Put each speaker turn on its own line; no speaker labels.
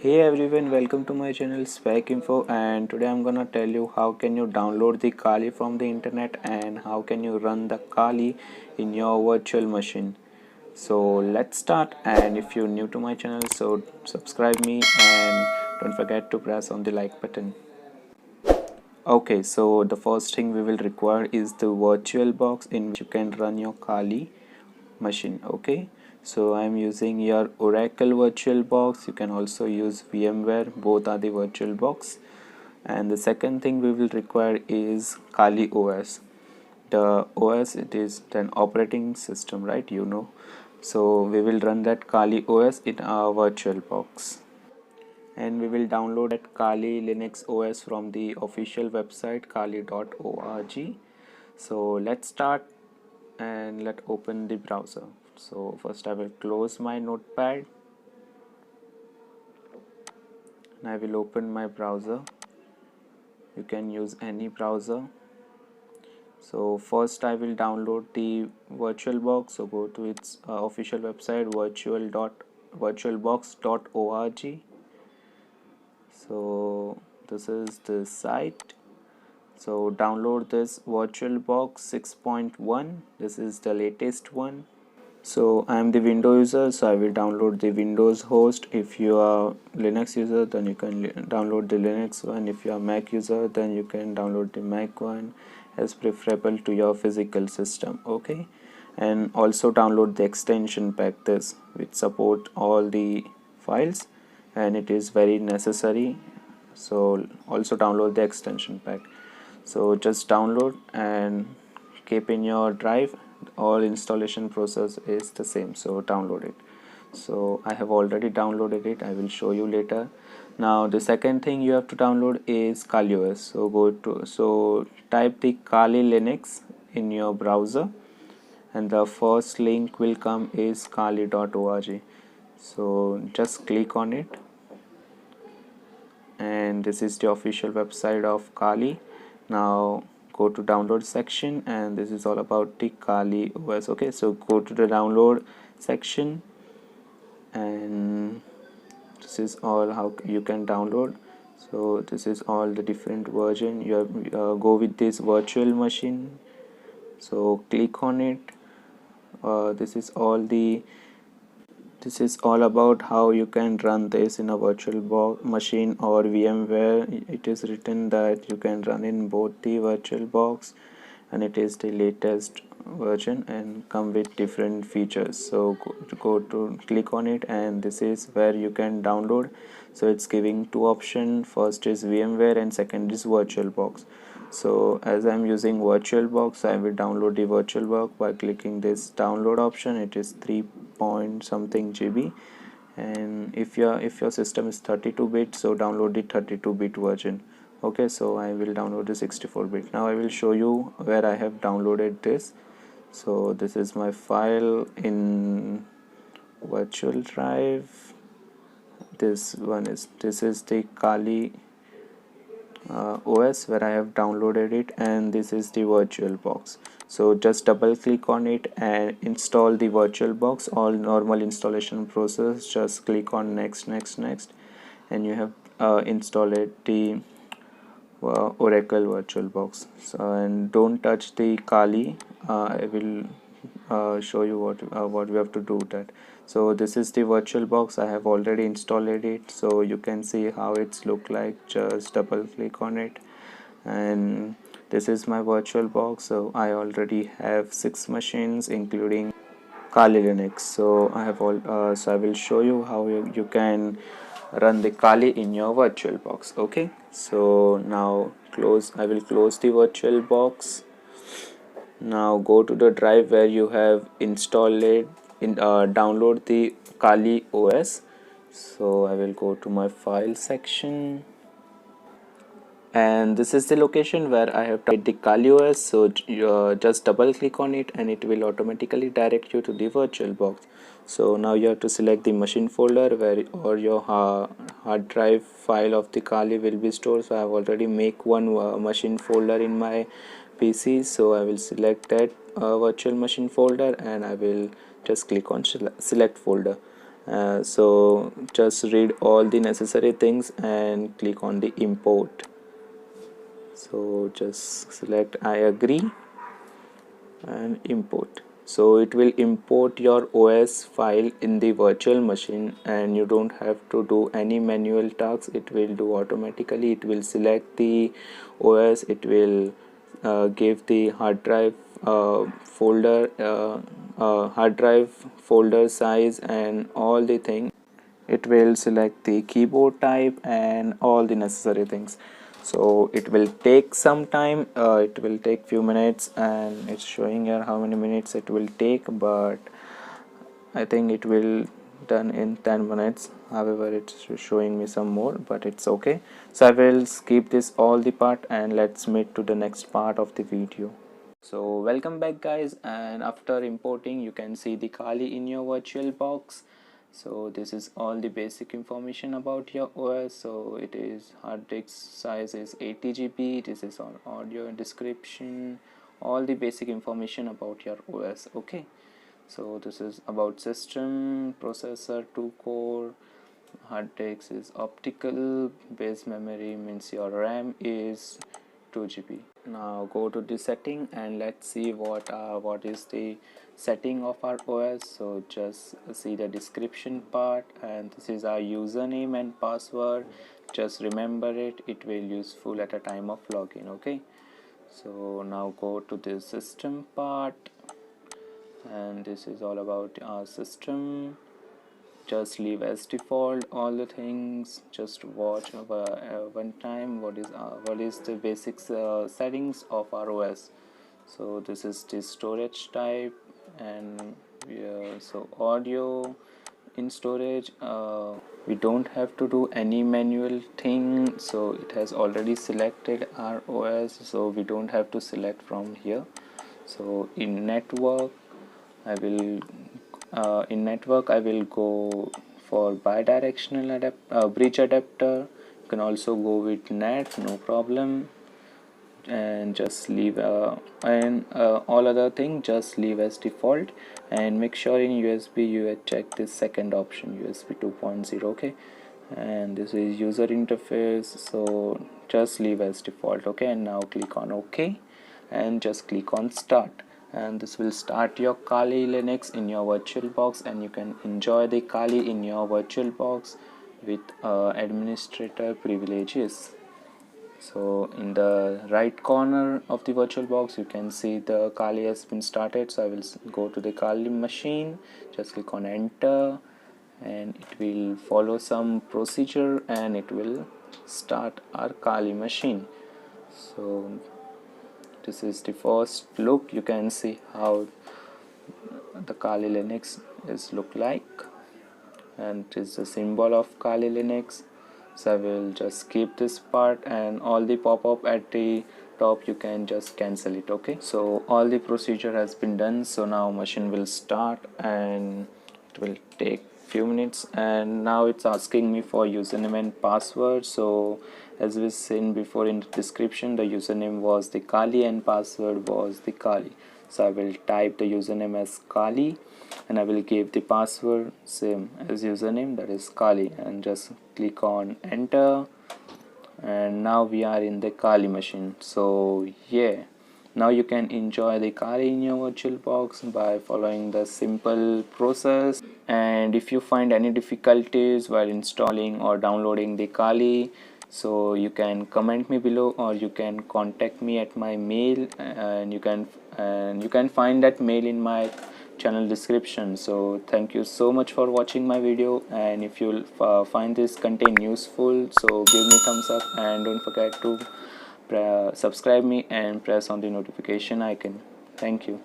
Hey everyone, welcome to my channel Spec Info, and today I'm gonna tell you how can you download the Kali from the internet and how can you run the Kali in your virtual machine. So let's start, and if you're new to my channel, so subscribe me and don't forget to press on the like button. Okay, so the first thing we will require is the virtual box in which you can run your Kali machine. Okay, so I'm using your Oracle VirtualBox. You can also use VMware, both are the VirtualBox. And the second thing we will require is Kali OS. The OS, it is an operating system, right? So we will run that Kali OS in our VirtualBox, and we will download that Kali Linux OS from the official website kali.org. So let's start and let's open the browser. So first I will close my notepad and I will open my browser. You can use any browser. So first I will download the VirtualBox. So go to its official website virtualbox.org. So this is the site. So download this VirtualBox 6.1. This is the latest one. So I am the Windows user, so I will download the Windows host. If you are Linux user, then you can download the Linux one. If you are Mac user, then you can download the Mac one as preferable to your physical system. Okay, and also download the extension pack, this which support all the files, and it is very necessary. So also download the extension pack. So just download and keep in your drive. All installation process is the same, so download it. So I have already downloaded it. I will show you later. Now the second thing you have to download is Kali OS. So type the Kali Linux in your browser, and the first link will come is kali.org. So just click on it, and this is the official website of Kali. Now go to download section, and this is all about the Kali OS. Okay, so go to the download section, and this is all how you can download. So this is all the different version. You have go with this virtual machine, so click on it. This is all about how you can run this in a virtual machine or VMware. It is written that you can run in both the VirtualBox, and it is the latest version and come with different features. So go to click on it, and this is where you can download. So it's giving two options. First is VMware and second is VirtualBox. So as I'm using VirtualBox, I will download the VirtualBox by clicking this download option. It is 3 point something GB, and if your system is 32-bit, so download the 32-bit version. Okay, so I will download the 64-bit. Now I will show you where I have downloaded this. So this is my file in virtual drive. This is the Kali OS where I have downloaded it, and this is the VirtualBox. So just double click on it and install the VirtualBox. All normal installation process, just click on next, and you have installed the Oracle VirtualBox. So, and don't touch the Kali. I will show you what we have to do that. So this is the VirtualBox. I have already installed it, so you can see how it's look like. Just double click on it, and this is my VirtualBox. So I already have 6 machines including Kali Linux. So I have so I will show you how you can run the Kali in your VirtualBox. Okay, so now I will close the VirtualBox. Now go to the drive where you have installed it, download the Kali OS. So I will go to my file section, and this is the location where I have typed the Kali OS. So just double click on it, and it will automatically direct you to the VirtualBox. So now you have to select the machine folder where or your hard drive file of the Kali will be stored. So I have already make one machine folder in my PC. So I will select that virtual machine folder, and I will just click on select folder, So just read all the necessary things and click on the import. So just select I agree and import. So it will import your OS file in the virtual machine, and you don't have to do any manual tasks. It will do automatically. It will select the OS, it will give the hard drive folder size and all the things. It will select the keyboard type and all the necessary things. So it will take some time, it will take few minutes, and it's showing here how many minutes it will take, but I think it will done in 10 minutes. However, it's showing me some more, but it's okay. So I will skip this all the part and let's meet to the next part of the video. So welcome back guys, and after importing you can see the Kali in your virtual box. So this is all the basic information about your OS. So it is hard disk size is 80 GB. This is on audio description, all the basic information about your OS. Okay, so this is about system, processor 2 core, hard disk is optical, base memory means your RAM is 2 GB. Now go to the setting and let's see what is the setting of our OS. So just see the description part, and this is our username and password. Just remember it, it will useful at a time of login. Okay, so now go to the system part, and this is all about our system. Just leave as default all the things. Just watch one time what is the basics settings of our OS. So this is the storage type, and so audio in storage, we don't have to do any manual thing, so it has already selected our OS, so we don't have to select from here. So in network I will go for bidirectional bridge adapter. You can also go with NAT, no problem, and just leave all other thing just leave as default, and make sure in USB you check this second option, USB 2.0. okay, and this is user interface, so just leave as default. Okay, and now click on OK and just click on start, and this will start your Kali Linux in your virtual box, and you can enjoy the Kali in your virtual box with administrator privileges. So in the right corner of the virtual box you can see the Kali has been started. So I will go to the Kali machine, just click on enter, and it will follow some procedure and it will start our Kali machine. So this is the first look. You can see how the Kali Linux is look like, and it is the symbol of Kali Linux. So I will just skip this part, and all the pop-up at the top you can just cancel it. Okay, so all the procedure has been done. So now machine will start and it will take few minutes, and now it's asking me for username and password. So as we seen before in the description, the username was the Kali and password was the Kali. So I will type the username as Kali, and I will give the password same as username, that is Kali, and just click on enter, and now we are in the Kali machine. So yeah, now you can enjoy the Kali in your virtual box by following the simple process. And if you find any difficulties while installing or downloading the Kali, so you can comment me below, or you can contact me at my mail, and you can find that mail in my channel description. So thank you so much for watching my video, and if you find this content useful, so give me thumbs up, and don't forget to subscribe me and press on the notification icon. Thank you.